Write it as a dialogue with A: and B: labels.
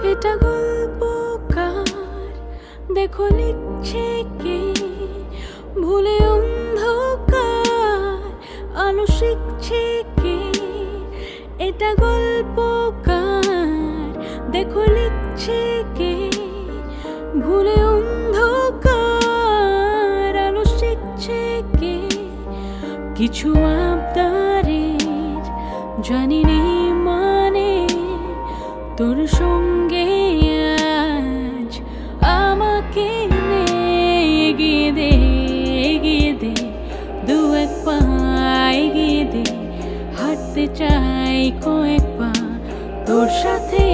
A: এটা গল্পকার, দেখো লিখছে কে, ভুলে অন্ধকার আলো শিখছে কে। এটা গল্পকার, দেখো লিখছে কে, ভুলে অন্ধকার আলো শিখছে কে। কিছু আবদারের জানি নেই মানে, তোর সঙ্গে আজ আমাকে নে। এগিয়ে দে দু এক পা, এগিয়ে দে হাঁটতে চাই কয়েক পা তোর সাথে।